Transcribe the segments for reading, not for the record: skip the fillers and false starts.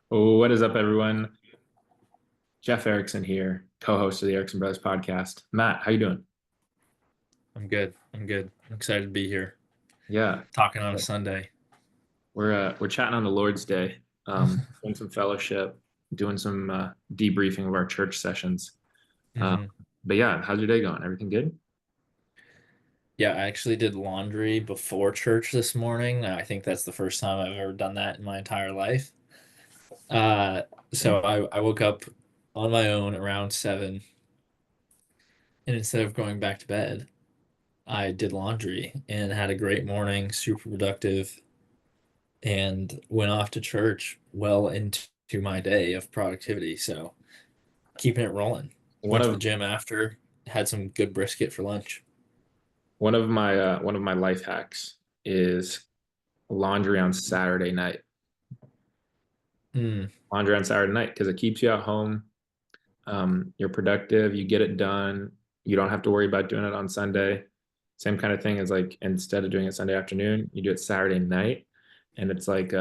Oh, what is up, everyone? Jeff Erickson here, co-host of the Erickson Brothers Podcast. Matt, how you doing? I'm good. I'm good. I'm excited to be here Yeah, talking on a Sunday. we're chatting on the Lord's Day, doing some fellowship, doing some debriefing of our church sessions. Uh, hmm but yeah, how's your day going? Everything good? Yeah, I actually did laundry before church this morning. I think that's the first time I've ever done that in my entire life. Uh, so I woke up on my own around 7, and instead of going back to bed, I did laundry and had a great morning, super productive, and went off to church well into my day of productivity. So keeping it rolling. One Went to the of gym after, had some good brisket for lunch. one of my life hacks is laundry on Saturday night. Mm, Laundry on Saturday night because it keeps you at home. You're productive, you get it done. You don't have to worry about doing it on Sunday. Same kind of thing as like instead of doing it Sunday afternoon, you do it Saturday night. And it's like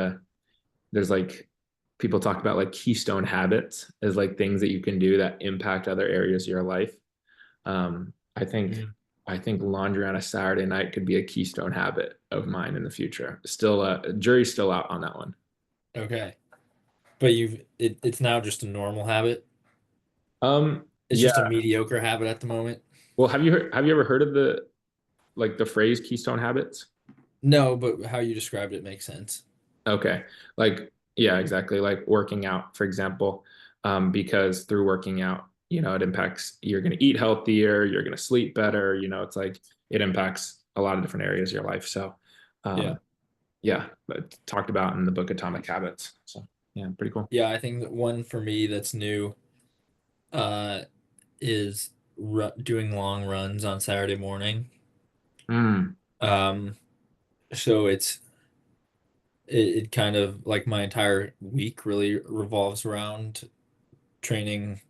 there's like people talk about like keystone habits as like things that you can do that impact other areas of your life. Um, I think mm. I think laundry on a Saturday night could be a keystone habit of mine in the future. Still, jury's still out on that one. Okay. But it's now just a normal habit. It's Yeah. just a mediocre habit at the moment. Well, have you ever heard of the phrase keystone habits? No, but how you described it makes sense. Okay. Like, yeah, exactly. Like working out, for example, because through working out, it impacts, you're going to eat healthier, you're going to sleep better, it's like it impacts a lot of different areas of your life. So, Yeah. um, yeah, but talked about in the book Atomic Habits. So, yeah, pretty cool. Yeah, I think that one for me that's new uh is doing long runs on Saturday morning. Mm, Um so it kind of like my entire week really revolves around training,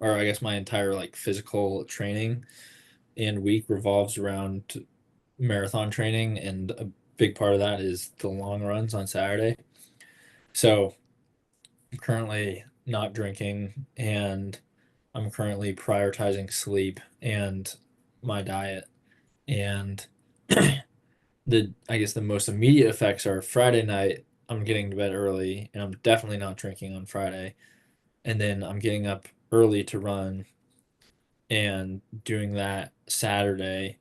or I guess my entire like physical training and week revolves around marathon training, and a big part of that is the long runs on Saturday. So I'm currently not drinking, and I'm currently prioritizing sleep and my diet. And the I guess the most immediate effects are Friday night, I'm getting to bed early, and I'm definitely not drinking on Friday. And then I'm getting up early to run and doing that Saturday.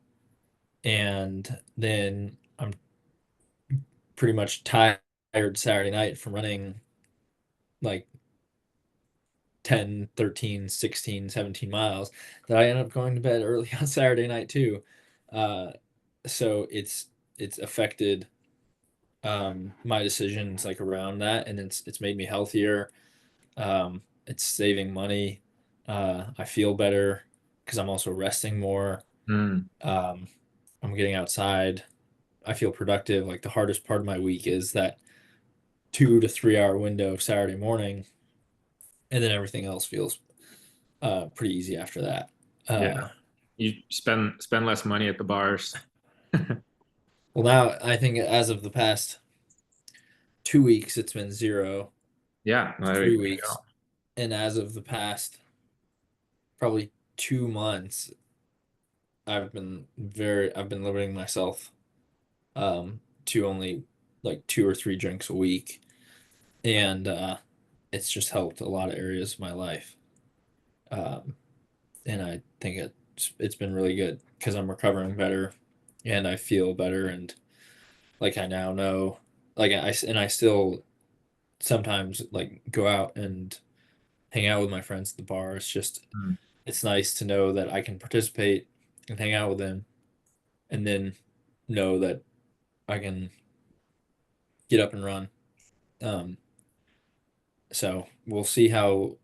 And then I'm pretty much tired Saturday night from running like 10, 13, 16, 17 miles, that I end up going to bed early on Saturday night too. Uh, so it's affected my decisions like around that, and it's made me healthier. It's saving money. I feel better because I'm also resting more. mm, Um, I'm getting outside. I feel productive. Like the hardest part of my week is that 2 to 3 hour window of Saturday morning, and then everything else feels pretty easy after that. yeah. Uh, You spend less money at the bars. well, now I think as of the past 2 weeks, it's been zero, Yeah, there three you weeks, go. and as of the past probably 2 months, I've been limiting myself to only like 2 or 3 drinks a week, and it's just helped a lot of areas of my life. Um, and I think it's been really good because I'm recovering better, and I feel better, and like I now know, like I still sometimes like go out and hang out with my friends at the bar. Mm, It's nice to know that I can participate and hang out with them, and then know that I can get up and run. Um, so we'll see how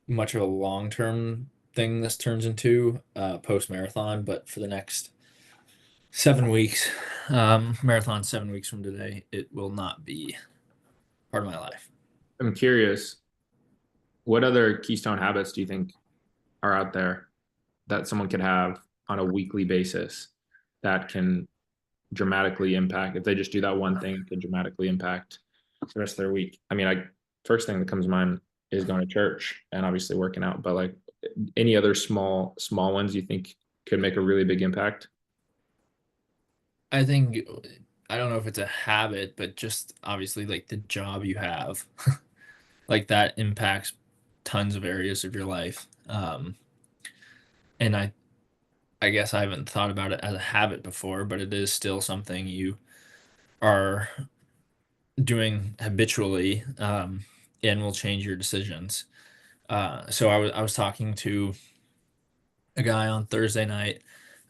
much of a long term thing this turns into post marathon, but for the next 7 weeks, marathon 7 weeks from today, it will not be part of my life. I'm curious, what other keystone habits do you think are out there that someone could have on a weekly basis that can dramatically impact, if they just do that one thing, it could dramatically impact the rest of their week? I mean, I first thing that comes to mind is going to church and obviously working out, but like any other small ones you think could make a really big impact? I think I don't know if it's a habit, but just obviously like the job you have, like that impacts tons of areas of your life. And I guess I haven't thought about it as a habit before, but it is still something you are doing habitually, and will change your decisions. So I was talking to a guy on Thursday night,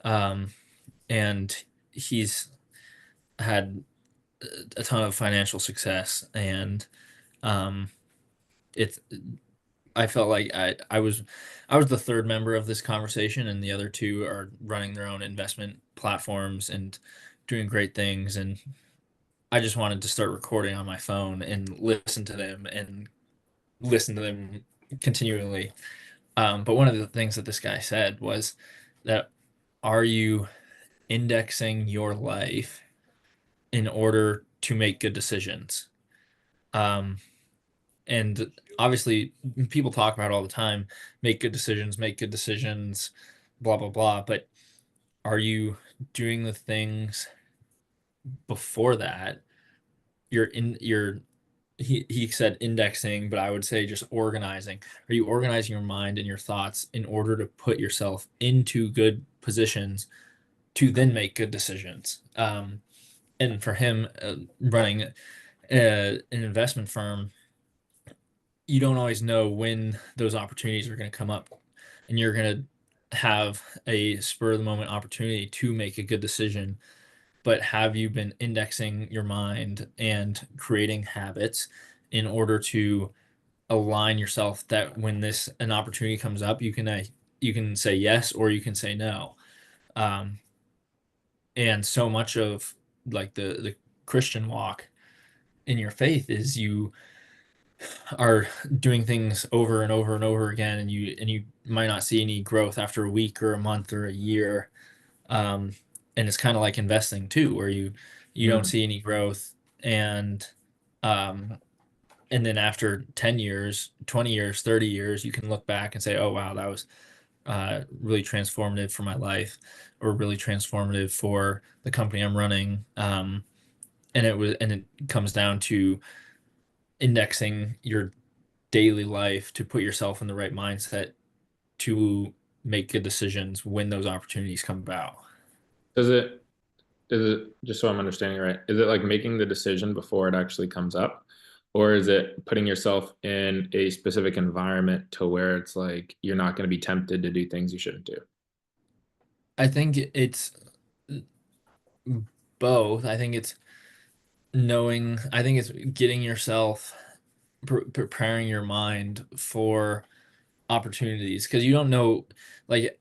um, and he's had a ton of financial success, and um, it's I felt like I was the third member of this conversation, and the other two are running their own investment platforms and doing great things. And I just wanted to start recording on my phone and listen to them continually. But one of the things that this guy said was that, are you indexing your life in order to make good decisions? Um, and obviously, people talk about it all the time, make good decisions, blah, blah, blah. But are you doing the things before that? He said indexing, but I would say just organizing. Are you organizing your mind and your thoughts in order to put yourself into good positions to then make good decisions? And for him, running an investment firm, you don't always know when those opportunities are going to come up, and you're going to have a spur of the moment opportunity to make a good decision. But have you been indexing your mind and creating habits in order to align yourself that when this an opportunity comes up, you can say yes or you can say no. Um, and so much of like the Christian walk in your faith is you are doing things over and over and over again, and you might not see any growth after a week or a month or a year. um, and it's kind of like investing too, where you don't Mm. see any growth, and um, and then after 10 years, 20 years, 30 years, you can look back and say, oh wow, that was really transformative for my life, or really transformative for the company I'm running. And it comes down to indexing your daily life to put yourself in the right mindset to make good decisions when those opportunities come about. Does it is it just so I'm understanding right? Is it like making the decision before it actually comes up? Or is it putting yourself in a specific environment to where it's like you're not going to be tempted to do things you shouldn't do? I think it's both. I think it's getting yourself, preparing your mind for opportunities, because you don't know, like,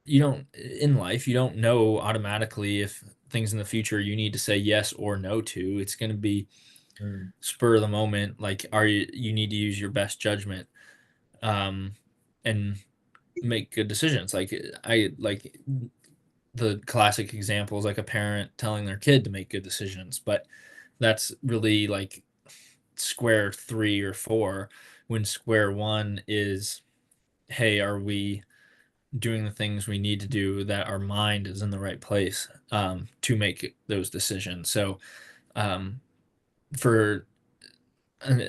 you don't in life, you don't know automatically if things in the future you need to say yes or no to. It's going to be Mm. spur of the moment. Like, you need to use your best judgment, um, and make good decisions. Like the classic example is like a parent telling their kid to make good decisions, but that's really like square three or four, when square one is, hey, are we doing the things we need to do, that our mind is in the right place, to make those decisions? So, um, for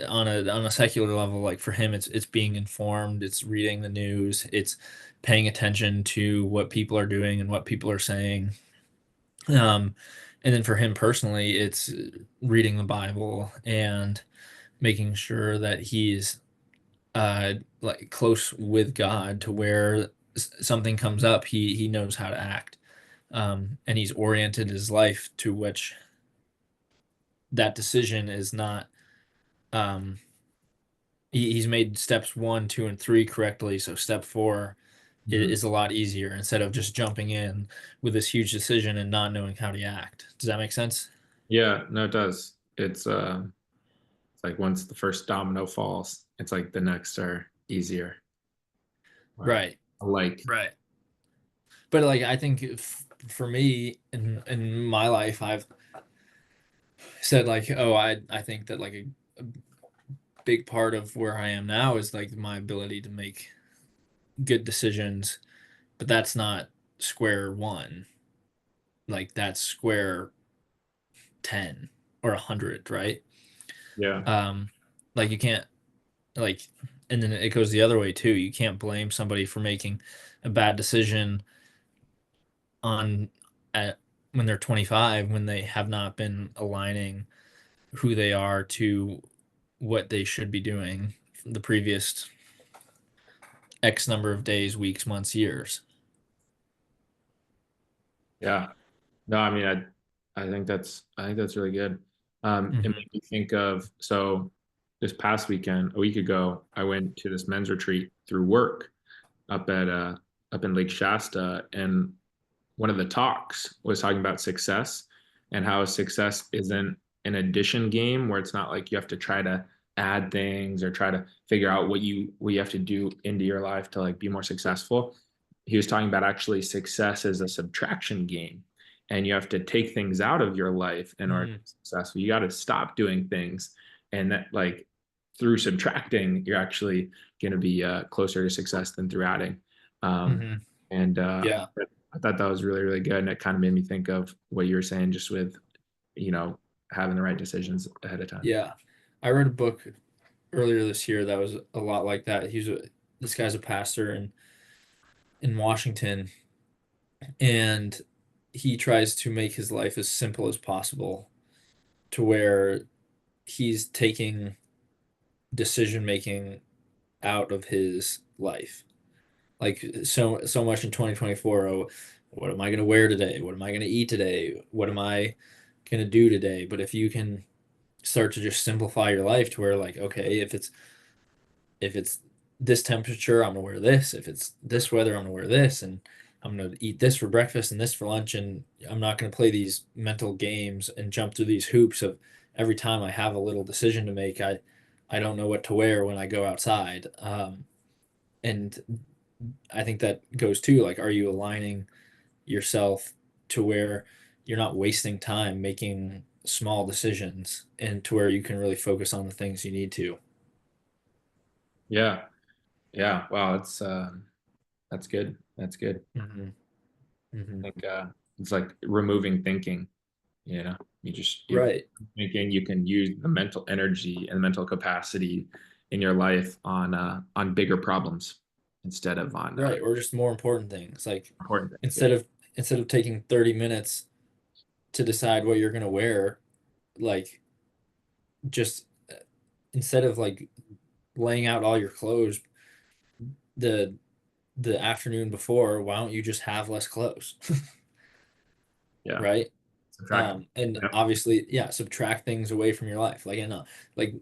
on a secular level, like for him, it's being informed, it's reading the news, it's paying attention to what people are doing and what people are saying. Um, and then for him personally, it's reading the Bible and making sure that he's like close with God, to where something comes up, he knows how to act. And he's oriented his life to which that decision is not, um he's made steps one, two, and three correctly, so step four Mhm. is a lot easier, instead of just jumping in with this huge decision and not knowing how to act. Does that make sense? Yeah, no, it does. It's like once the first domino falls, it's like the next are easier. Or Right. like, Right. But like, I think for me in my life, I've said like, oh, I think that like big part of where I am now is like my ability to make good decisions, but that's not square one. Like that's square 10 or 100, right? Yeah. Um, like you can't like, and then it goes the other way too. You can't blame somebody for making a bad decision on at when they're 25 when they have not been aligning who they are to what they should be doing the previous X number of days, weeks, months, years. Yeah. No, I mean, I think that's really good. It Hmm. made me think of, so this past weekend, a week ago, I went to this men's retreat through work up at up in Lake Shasta, and one of the talks was talking about success and how success isn't an addition game where it's not like you have to try to add things or try to figure out what you have to do into your life to like be more successful. He was talking about actually success as a subtraction game, and you have to take things out of your life in order to Hmm. be successful. You got to stop doing things, and that like through subtracting you're actually going to be closer to success than through adding. um, Hmm. and Yeah. I thought that was really, really good. And it kind of made me think of what you were saying just with, you know, having the right decisions ahead of time. Yeah. I read a book earlier this year that was a lot like that. This guy's a pastor in Washington, and he tries to make his life as simple as possible to where he's taking decision making out of his life. Like so much in 2024. Oh, what am I going to wear today? What am I going to eat today? What am I going to do today? But if you can start to just simplify your life to where like, okay, if it's this temperature, I'm gonna wear this. If it's this weather, I'm gonna wear this, and I'm gonna eat this for breakfast and this for lunch, and I'm not gonna play these mental games and jump through these hoops of every time I have a little decision to make. I don't know what to wear when I go outside. And I think that goes too. Like, are you aligning yourself to where you're not wasting time making small decisions and to where you can really focus on the things you need to? Yeah. Yeah. Wow. That's good. That's good. Hmm. Hmm. I think it's like removing thinking, you know, you Right. thinking you can use the mental energy and mental capacity in your life on bigger problems instead of on Right, or just more important things. Like important things. Yeah. instead of instead of taking 30 minutes to decide what you're gonna wear, like just instead of like laying out all your clothes the the afternoon before, why don't you just have less clothes? Yeah. Right? Subtract. And Yeah. obviously, yeah, subtract things away from your life. Like, like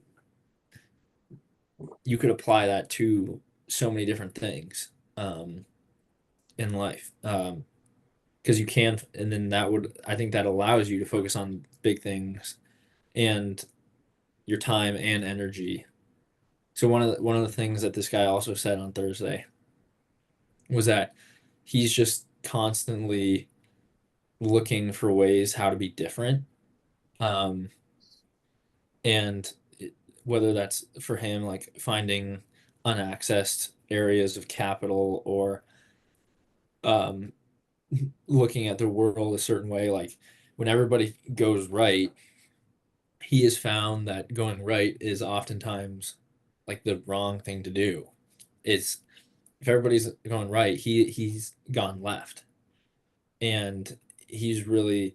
you could apply that to so many different things in life. Because you can, and then I think that allows you to focus on big things and your time and energy. So one of the things that this guy also said on Thursday was that he's just constantly looking for ways how to be different. Um, and whether that's for him like finding unaccessed areas of capital or um, looking at the world a certain way, like when everybody goes right, he has found that going right is oftentimes like the wrong thing to do. It's if everybody's going right, he's gone left. And he's really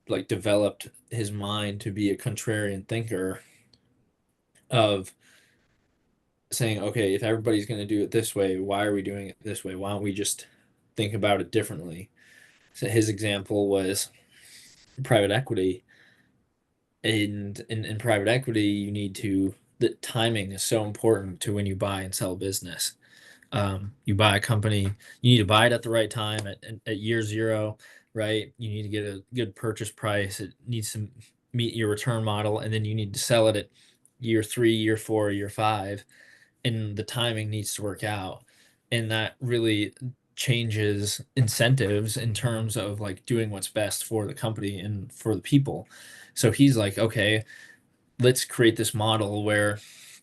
like developed his mind to be a contrarian thinker of saying, okay, if everybody's going to do it this way, why are we doing it this way? Why don't we just think about it differently? So his example was private equity. And in private equity, the timing is so important to when you buy and sell a business. You buy a company, you need to buy it at the right time at year zero, right? You need to get a good purchase price. It needs to meet your return model, and then you need to sell it at year three, year four, year five, and the timing needs to work out. And that really changes incentives in terms of like doing what's best for the company and for the people. So he's like, okay, let's create this model where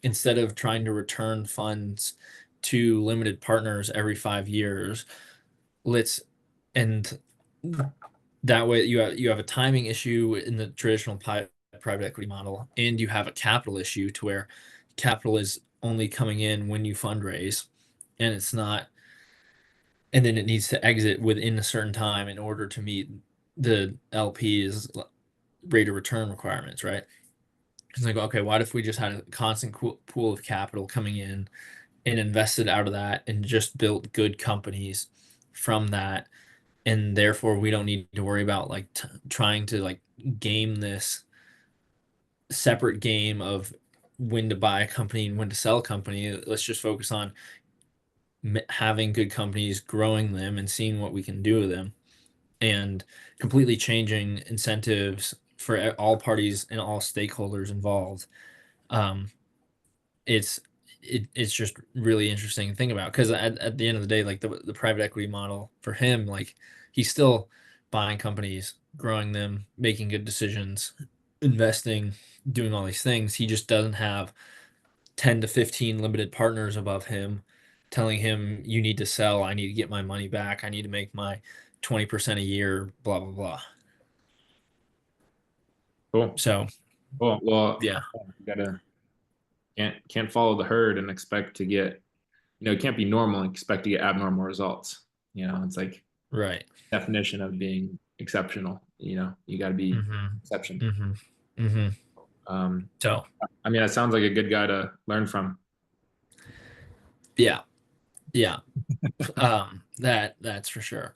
instead of trying to return funds to limited partners every 5 years, let's and that way you have a timing issue in the traditional private equity model, and you have a capital issue to where capital is only coming in when you fundraise, and it's not, and then it needs to exit within a certain time in order to meet the LP's rate of return requirements, right? It's like, okay, what if we just had a constant pool of capital coming in and invested out of that and just built good companies from that, and therefore we don't need to worry about like trying to like game this separate game of when to buy a company and when to sell a company. Let's just focus on having good companies, growing them, and seeing what we can do with them, and completely changing incentives for all parties and all stakeholders involved. Um, it's it's just really interesting to think about, because at the end of the day, like the private equity model for him, like he's still buying companies, growing them, making good decisions, investing, doing all these things. He just doesn't have 10 to 15 limited partners above him telling him, you need to sell, I need to get my money back, I need to make my 20% a year, blah blah blah. Cool. So Cool. Well, yeah. you gotta can't follow the herd and expect to get, it can't be normal and expect to get abnormal results. It's like Right. definition of being exceptional. You got to be Mm-hmm. exception. Mm-hmm. Mm-hmm. Um, So I mean, that sounds like a good guy to learn from. yeah. Yeah. That's for sure.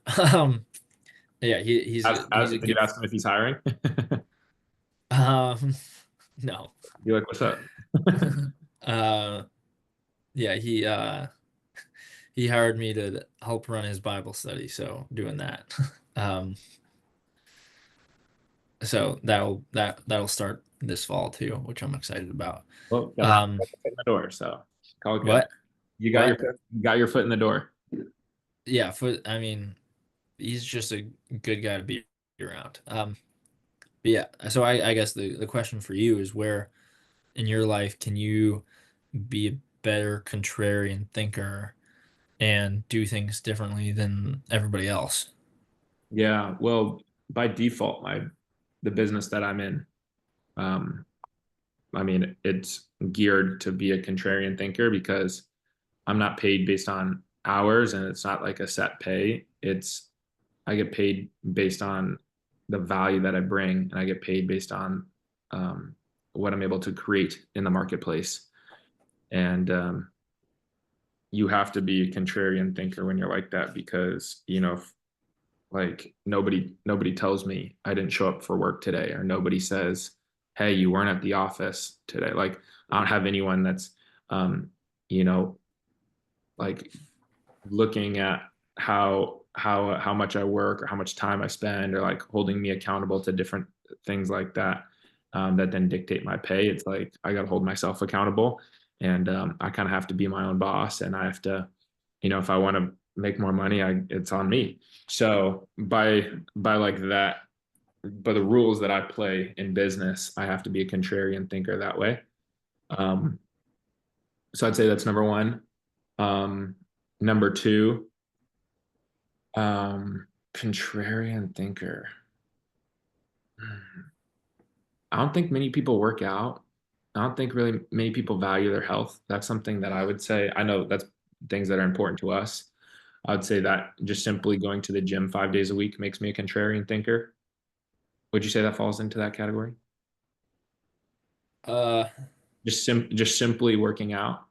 Yeah, he's a Did you good. ask him if he's hiring? Um, no. You like, what's up? uh, yeah, he hired me to help run his Bible study, so doing that. Um, so that'll start this fall too, which I'm excited about. Well, got Um, the foot in the door, so call it good. what? You got What? you got your foot in the door. Yeah, I mean, he's just a good guy to be around. But yeah, so I guess the question for you is, where in your life can you be a better contrarian thinker and do things differently than everybody else? Yeah, well, by default, the business that I'm in, um, I mean, it's geared to be a contrarian thinker because I'm not paid based on hours and it's not like a set pay. I get paid based on the value that I bring, and I get paid based on um, what I'm able to create in the marketplace. And you have to be a contrarian thinker when you're like that because, like nobody tells me I didn't show up for work today, or nobody says, hey, you weren't at the office today. Like I don't have anyone that's um, you know, like looking at how much I work or how much time I spend, or like holding me accountable to different things like that, that then dictate my pay. It's like I got to hold myself accountable, and I kind of have to be my own boss, and I have to, if I want to make more money, it's on me. So by like that, by the rules that I play in business, I have to be a contrarian thinker that way. Um, so I'd say that's number one. Number two, contrarian thinker. I don't think many people work out. I don't think really many people value their health. That's something that I would say. I know that's things that are important to us. I would say that just simply going to the gym 5 days a week makes me a contrarian thinker. Would you say that falls into that category? Uh, Just simply working out.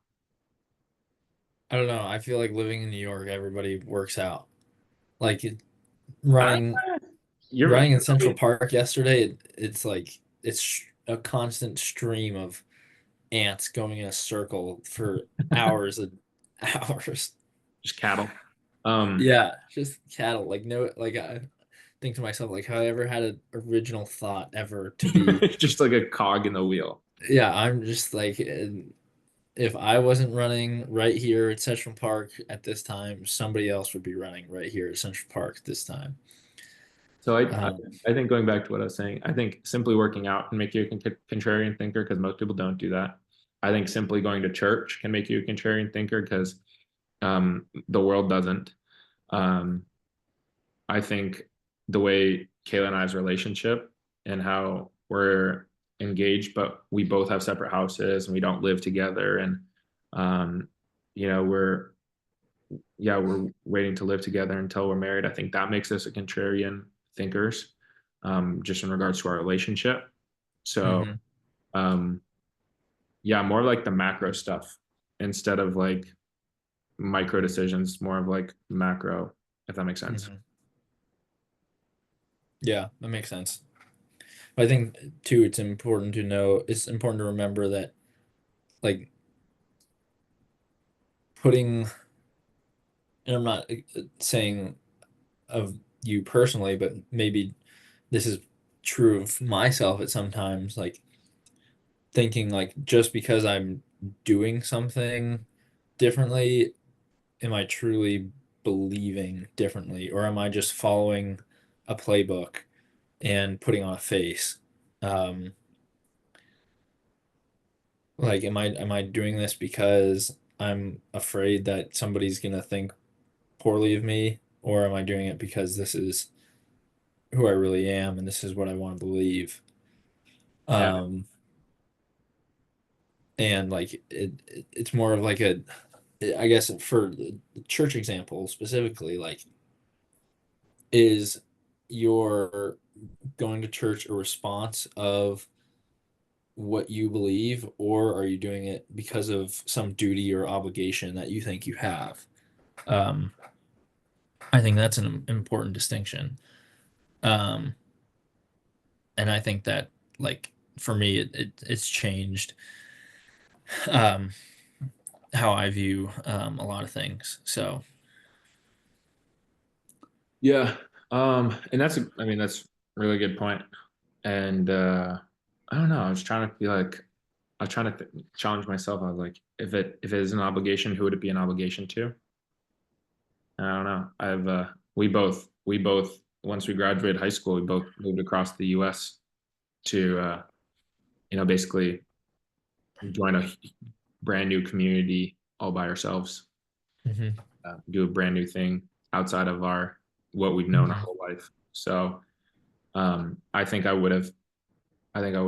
I don't know. I feel like living in New York, everybody works out. Like I, running you're running in Central Park yesterday, it's like it's a constant stream of ants going in a circle for hours and hours. just cattle. Um, Yeah, just cattle. Like no, like I think to myself, like, have I ever had an original thought ever to be? just like a cog in the wheel. Yeah, I'm just like, if I wasn't running right here at Central Park at this time, somebody else would be running right here at Central Park at this time. So I, I, Um, I think going back to what I was saying, I think simply working out can make you a contrarian thinker because most people don't do that. I think simply going to church can make you a contrarian thinker because the world doesn't. Um, I think the way Kayla and I's relationship and how we're engaged, but we both have separate houses and we don't live together. And, um, you know, we're waiting to live together until we're married. I think that makes us a contrarian thinkers, just in regards to our relationship. So, Mm-hmm. um, yeah, more like the macro stuff instead of like micro decisions, more of like macro, if that makes sense. Mm-hmm. Yeah, that makes sense. I think too, it's important to remember that like putting, and I'm not saying of you personally, but maybe this is true of myself at sometimes, like thinking like just because I'm doing something differently, am I truly believing differently, or am I just following a playbook and putting on a face? Um, like, am I doing this because I'm afraid that somebody's gonna think poorly of me, or am I doing it because this is who I really am and this is what I want to believe? Yeah. Um, and like it's more of like a, I guess for the church example specifically, like is your going to church a response of what you believe, or are you doing it because of some duty or obligation that you think you have? Um, I think that's an important distinction. Um, and I think that like for me, it's changed um, how I view a lot of things. So Yeah. And I mean, that's a really good point. And I don't know. I was trying to challenge myself. I was like, if it is an obligation, who would it be an obligation to? And I don't know. We both once we graduated high school, we both moved across the U.S. to basically join a brand new community all by ourselves, mhm, do a brand new thing outside of our what we've known our mhm. whole life. So I think I would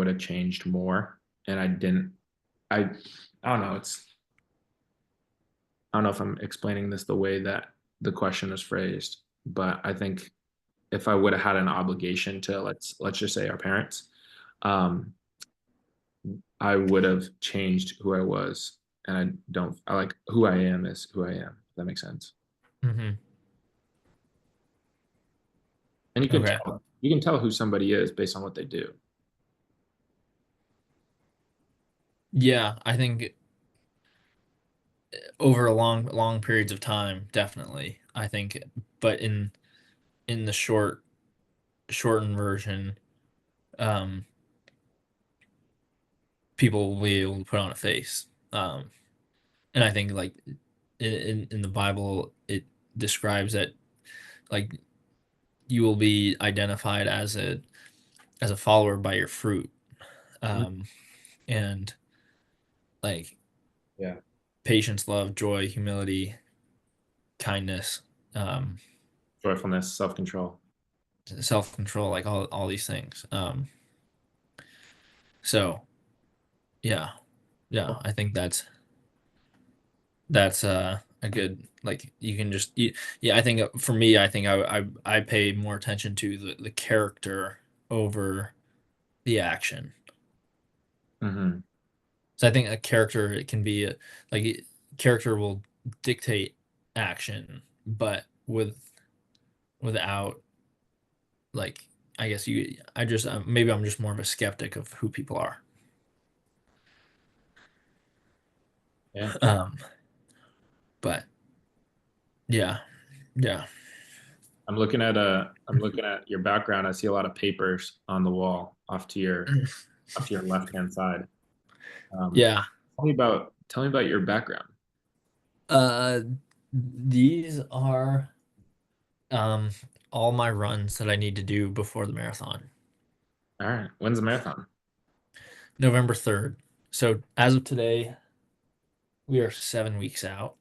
have changed more, and I didn't. I don't know. I don't know if I'm explaining this the way that the question is phrased, but I think if I would have had an obligation to let's just say our parents, um, I would have changed who I was, and I don't. I like who I am is who I am. If that makes sense. Mhm. And Okay. you can tell who somebody is based on what they do. Yeah, I think over a long periods of time, definitely. I think, but in the shortened version, um, people will be able to put on a face. And I think like in the Bible, it describes that like you will be identified as a follower by your fruit. Mhm. Um, and like Yeah, patience, love, joy, humility, kindness, um, joyfulness, self control. self control, like all these things. So yeah, yeah, I think that's a good like you can just yeah. I think for me, I think I pay more attention to the character over the action. Hmm. So I think a character it can be like character will dictate action, but without like I guess I just maybe I'm just more of a skeptic of who people are. Yeah, Um, but yeah, yeah, I'm looking at your background. I see a lot of papers on the wall off to your left hand side. Um, yeah. tell me about your background. Uh, these are um all my runs that I need to do before the marathon. All right, when's the marathon? November 3rd. So as of today, we are 7 weeks out.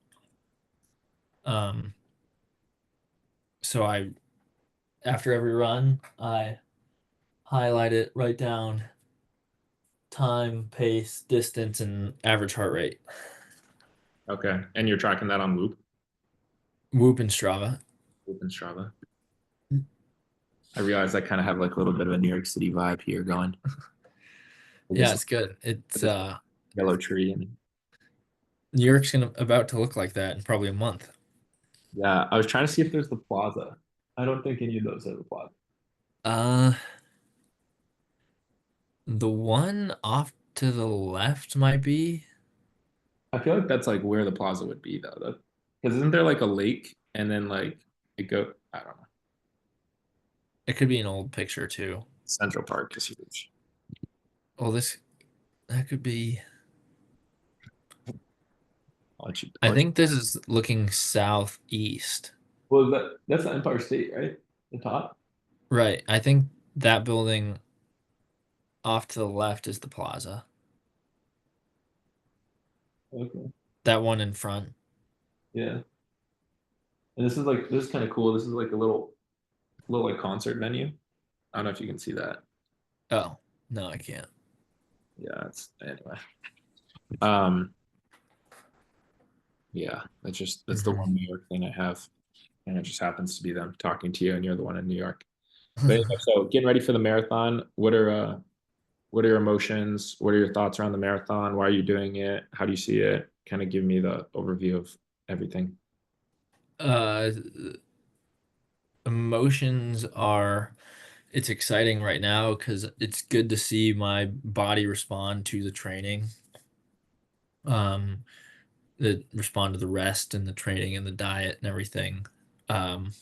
Um, so after every run, I highlight it, write down time, pace, distance, and average heart rate. Okay. And you're tracking that on Whoop and Strava. Whoop and Strava. I realize I kind of have like a little bit of a New York City vibe here going. Yeah, This it's good. It's this yellow tree and New York's about to look like that in probably a month. yeah, I was trying to see if there's the plaza. I don't think any of those have a plaza. Uh, the one off to the left might be. I feel like that's like where the plaza would be though. Because isn't there like a lake and then like it go I don't know. It could be an old picture too. Central Park is huge. Oh, that could be. I'll I let you. think this is looking southeast. Well, that's the Empire State, right? The top. Right. I think that building off to the left is the plaza. Okay. That one in front. Yeah. And this is kind of cool. This is like a little like concert venue. I don't know if you can see that. Oh, no, I can't. Yeah, it's anyway. Um, yeah, that's the one Mhm. New York thing I have. And it just happens to be them talking to you and you're the one in New York. But anyway, so getting ready for the marathon, what are your emotions? What are your thoughts around the marathon? Why are you doing it? How do you see it? Kind of give me the overview of everything. Uh, Emotions are, it's exciting right now because it's good to see my body respond to the training. Um, that respond to the rest and the training and the diet and everything. Um,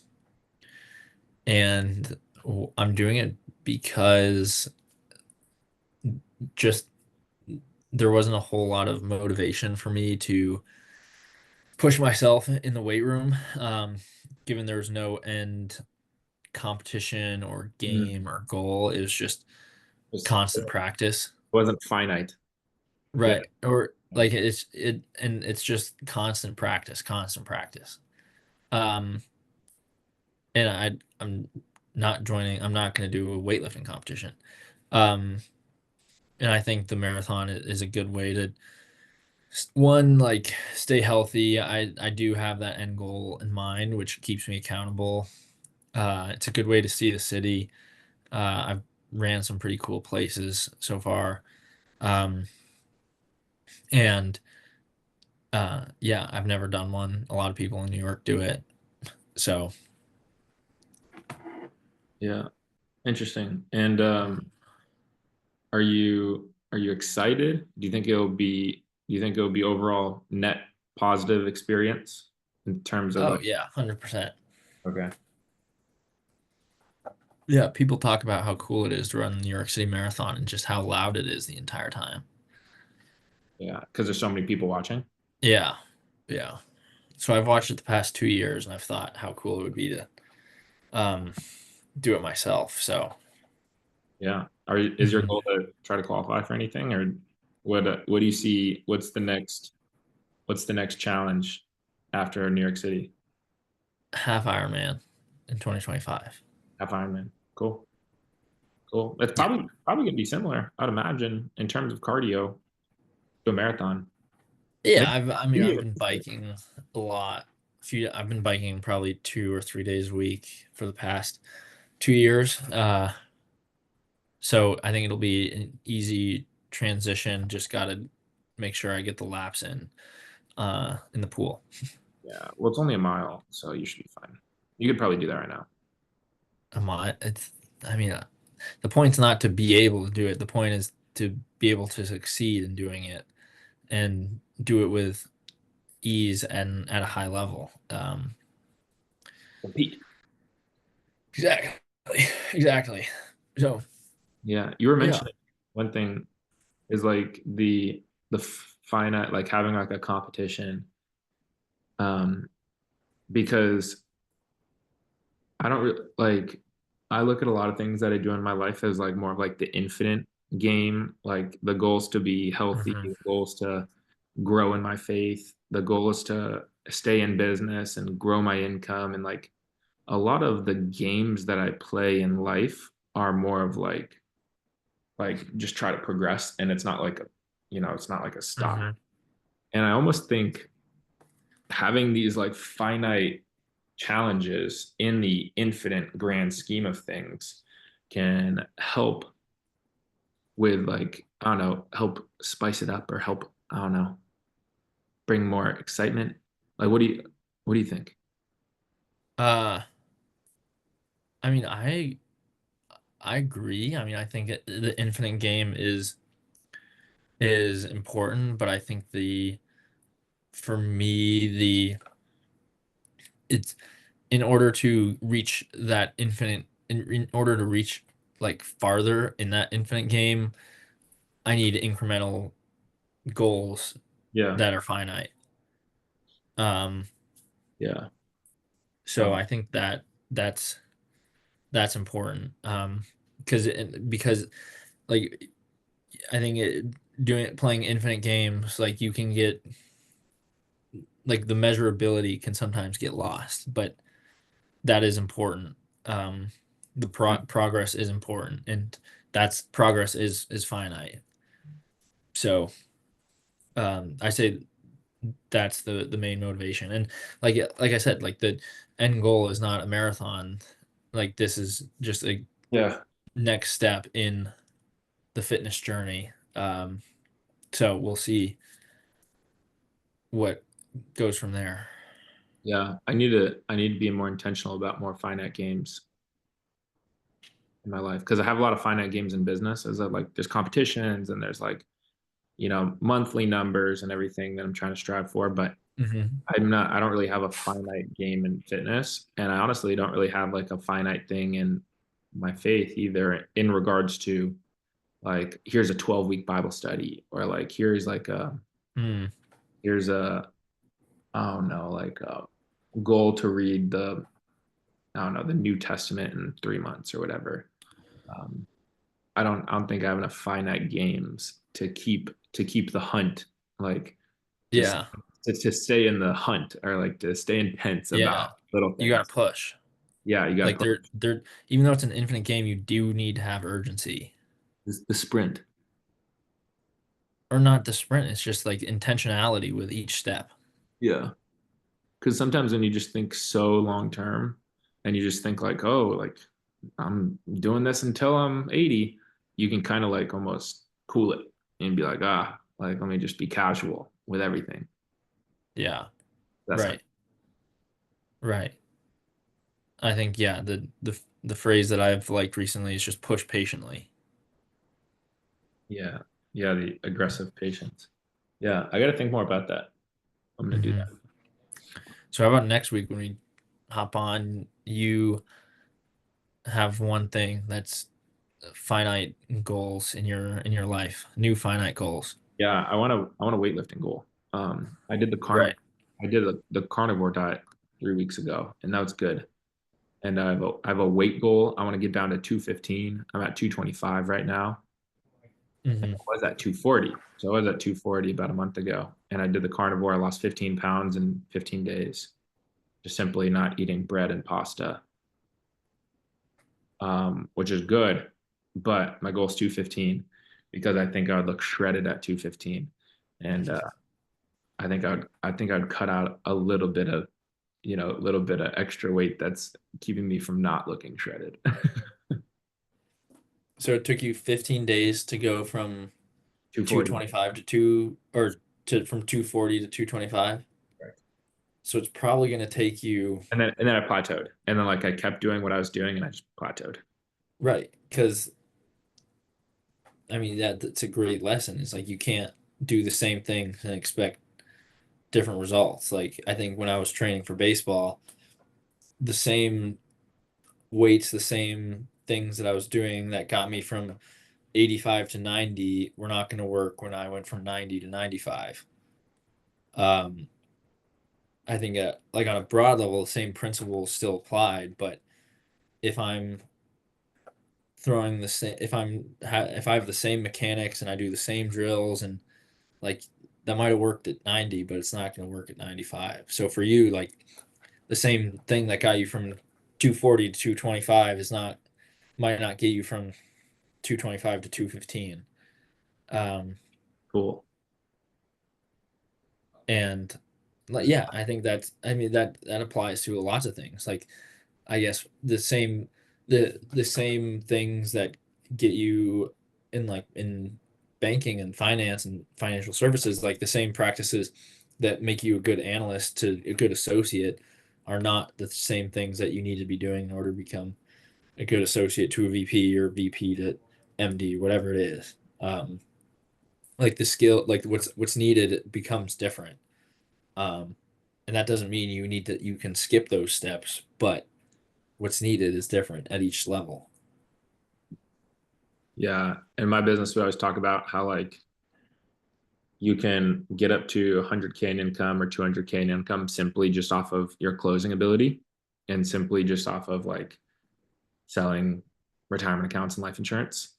and I'm doing it because just there wasn't a whole lot of motivation for me to push myself in the weight room, given there was no end competition or Mm. game or goal. It was just It constant practice. wasn't finite. Yeah. Right. Or like it's just constant practice, constant practice. Um, and I'm not going to do a weightlifting competition. Um, and I think the marathon is a good way to one, like, stay healthy. I do have that end goal in mind, which keeps me accountable. It's a good way to see the city. I've ran some pretty cool places so far. Um, and yeah, I've never done one. A lot of people in New York do it. So, Yeah. Interesting. And are you excited? Do you think it'll be overall net positive experience in terms of oh like yeah, 100%. okay. Yeah, people talk about how cool it is to run the New York City Marathon and just how loud it is the entire time. Yeah, because there's so many people watching. Yeah, yeah. So I've watched it the past 2 years, and I've thought how cool it would be to um, do it myself. So, Yeah. Is your mhm. goal to try to qualify for anything or what do you see? What's the next challenge after New York City? Half Ironman in 2025. Half Ironman. Cool. Cool. It's Yeah, probably gonna be similar, I'd imagine, in terms of cardio to a marathon. yeah. Maybe, I mean, maybe I've even been biking a lot. I've been biking probably 2 or 3 days a week for the past 2 years. So I think it'll be an easy transition. Just got to make sure I get the laps in the pool. yeah. Well, it's only a mile, so you should be fine. You could probably do that right now. It's, I mean, the point's not to be able to do it. The point is to be able to succeed in doing it and do it with ease and at a high level. Compete. Exactly. Exactly. So, Yeah. You were yeah. mentioning one thing is like the finite, like having like a competition. Um, because I don't like I look at a lot of things that I do in my life as like more of like the infinite. game. Like the goal is to be healthy, Hmm. the goal is to grow in my faith, the goal is to stay in business and grow my income. And like a lot of the games that I play in life are more of like just try to progress, and it's not like a, it's not like a stop. Hmm. And I almost think having these like finite challenges in the infinite grand scheme of things can help with like, I don't know, help spice it up or help, I don't know, bring more excitement. Like what do you think? Uh, I mean, I agree. I mean, I think the infinite game is important, but I think the for me the it's in order to reach that infinite in order to reach like farther in that infinite game, I need incremental goals Yeah. that are finite. Um, Yeah. so Um, I think that that's that's important. Because like I think playing infinite games, like you can get like the measurability can sometimes get lost, but that is important. Um, the progress is important, and that's progress is finite. So I say that's the main motivation, and like I said, like the end goal is not a marathon. Like this is just a yeah. next step in the fitness journey. So we'll see what goes from there. Yeah. I need to be more intentional about more finite games in my life because I have a lot of finite games in business as I like there's competitions and there's like, monthly numbers and everything that I'm trying to strive for, but Hmm. I don't really have a finite game in fitness. And I honestly don't really have like a finite thing in my faith either in regards to like, here's a 12-week Bible study or like, Mm, here's a, I don't know, like a goal to read I don't know, the New Testament in 3 months or whatever. Um, I don't think I have enough finite games to keep the hunt like just yeah, to stay in the hunt or like to stay intense yeah. about little You got things. to push. Yeah, you got to Like put they're even though it's an infinite game, you do need to have urgency. the sprint. Or not the sprint, it's just like intentionality with each step. Yeah, because sometimes when you just think so long term, and you just think like, oh, like I'm doing this until I'm 80, you can kind of like almost cool it and be like, like let me just be casual with everything. Yeah. That's not. Right. Right. I think yeah, the phrase that I've liked recently is just push patiently. Yeah, yeah, the aggressive patience. Yeah, I got to think more about that. I'm gonna do Hmm. that. So how about next week when we hop on, you have one thing that's finite goals in your life, new finite goals. Yeah, I want a weightlifting goal. I did the carnivore Right. I did the carnivore diet 3 weeks ago, and that was good. And I have a weight goal. I want to get down to 215. I'm at 225 right now. And Hmm. I was at 240. So I was at 240 about a month ago. And I did the carnivore. I lost 15 pounds in 15 days, just simply not eating bread and pasta, which is good. But my goal is 215 because I think I would look shredded at 215. And I think I'd cut out a little bit of extra weight that's keeping me from not looking shredded. So it took you 15 days to go from 240. 225 to 2 or to from 240 to 225. So it's probably going to take you And then I plateaued. And then like I kept doing what I was doing and I just plateaued. right because I mean that's a great lesson. It's like you can't do the same thing and expect different results. Like I think when I was training for baseball, the same weights, the same things that I was doing that got me from 85 to 90 were not going to work when I went from 90 to 95. Um, I think like on a broad level, the same principle still applied, but if I'm throwing the same, if I have the same mechanics and I do the same drills, and like that might have worked at 90, but it's not going to work at 95. So for you, like the same thing that got you from 240 to 225 might not get you from 225 to 215. Cool. And like, yeah, I think that applies to lots of things. Like, I guess the same things that get you in banking and finance and financial services, like the same practices that make you a good analyst to a good associate are not the same things that you need to be doing in order to become a good associate to a VP or VP to MD, whatever it is. Like the skill, like what's needed becomes different. And that doesn't mean you can skip those steps, but what's needed is different at each level. Yeah. In my business, we always talk about how like you can get up to 100K in income or 200K in income simply just off of your closing ability and simply just off of like selling retirement accounts and life insurance.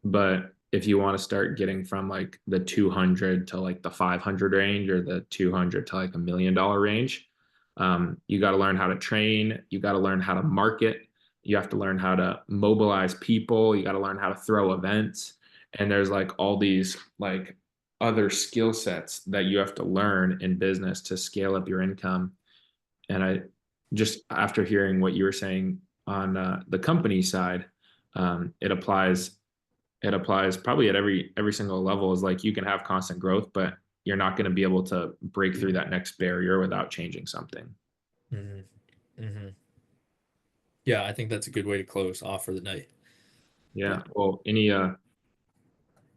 But if you want to start getting from like the 200 to like the 500 range or the 200 to like $1 million range, you got to learn how to train. You got to learn how to market. You have to learn how to mobilize people. You got to learn how to throw events. And there's like all these like other skill sets that you have to learn in business to scale up your income. And I just, after hearing what you were saying on the company side, it applies probably at every single level. Is like you can have constant growth, but you're not going to be able to break through that next barrier without changing something. Mm-hmm. Mm-hmm. Yeah, I think that's a good way to close off for the night. Yeah. Well, any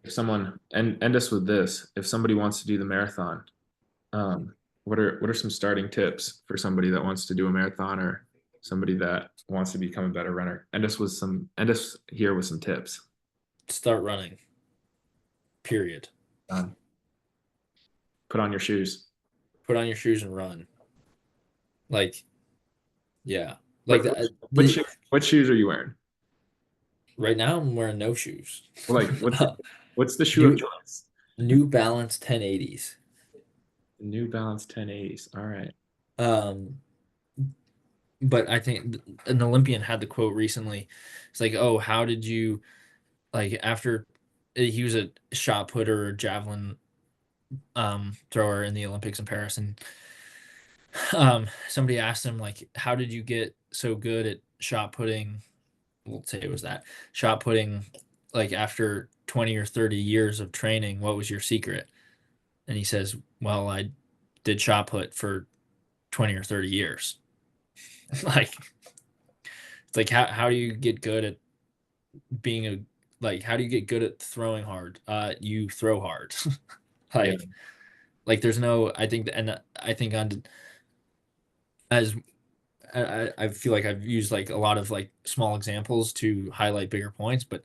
if someone end us with this, if somebody wants to do the marathon, what are some starting tips for somebody that wants to do a marathon or somebody that wants to become a better runner? End us here with some tips. Start running. Period. Put on your shoes. Put on your shoes and run. Like, yeah. Like What what, shoe, what shoes are you wearing? right now I'm wearing no shoes. Like what's the shoe of New choice? New Balance 1080s. New Balance 1080s. All right. Um, but I think an Olympian had the quote recently. It's like, oh, how did you like after he was a shot putter or javelin thrower in the Olympics in Paris, and somebody asked him like, how did you get so good at shot putting? We'll say it was that shot putting, like after 20 or 30 years of training, what was your secret? And he says, well, I did shot put for 20 or 30 years. Like, it's like, how do you get good at being how do you get good at throwing hard? You throw hard. Yeah. like, like there's no, I think, and I think on as I feel like I've used like a lot of like small examples to highlight bigger points, but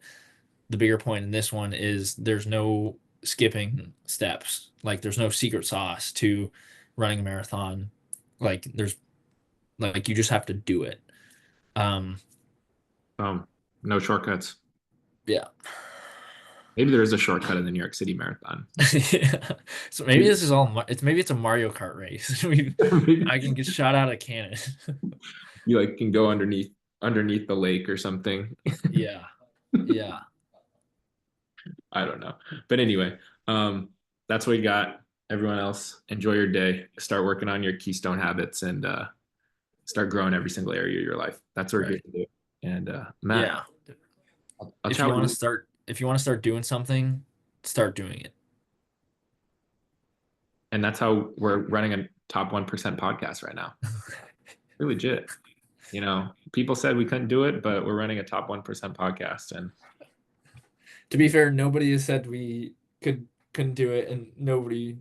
the bigger point in this one is there's no skipping steps. Like there's no secret sauce to running a marathon. Like there's like you just have to do it. Um, No shortcuts. yeah. Maybe there is a shortcut in the New York City Marathon. Yeah. So maybe this is all maybe it's a Mario Kart race. I can get shot out of a cannon. You like can go underneath the lake or something. Yeah. Yeah. I don't know. But anyway, that's what we got. Everyone else, enjoy your day. Start working on your Keystone habits and start growing every single area of your life. That's what we're here to do. And Matt, Yeah. I'll If chat you with want to you. start if you want to start doing something, start doing it. And that's how we're running a top 1% podcast right now. We're legit. You know, people said we couldn't do it, but we're running a top 1% podcast. And To be fair, nobody has said we couldn't do it, and nobody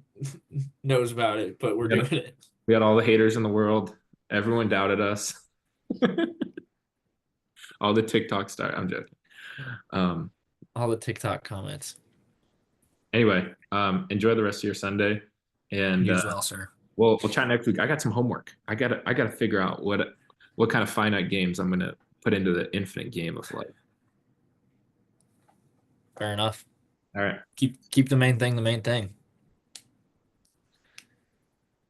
knows about it, but we're we doing had, it. we had all the haters in the world. Everyone doubted us. All the TikTok stars. I'm joking. Um, All the TikTok comments. anyway, enjoy the rest of your Sunday, and You as well, sir. we'll chat next week. I got some homework. I gotta figure out what kind of finite games I'm gonna put into the infinite game of life. Fair enough. All right. Keep the main thing the main thing.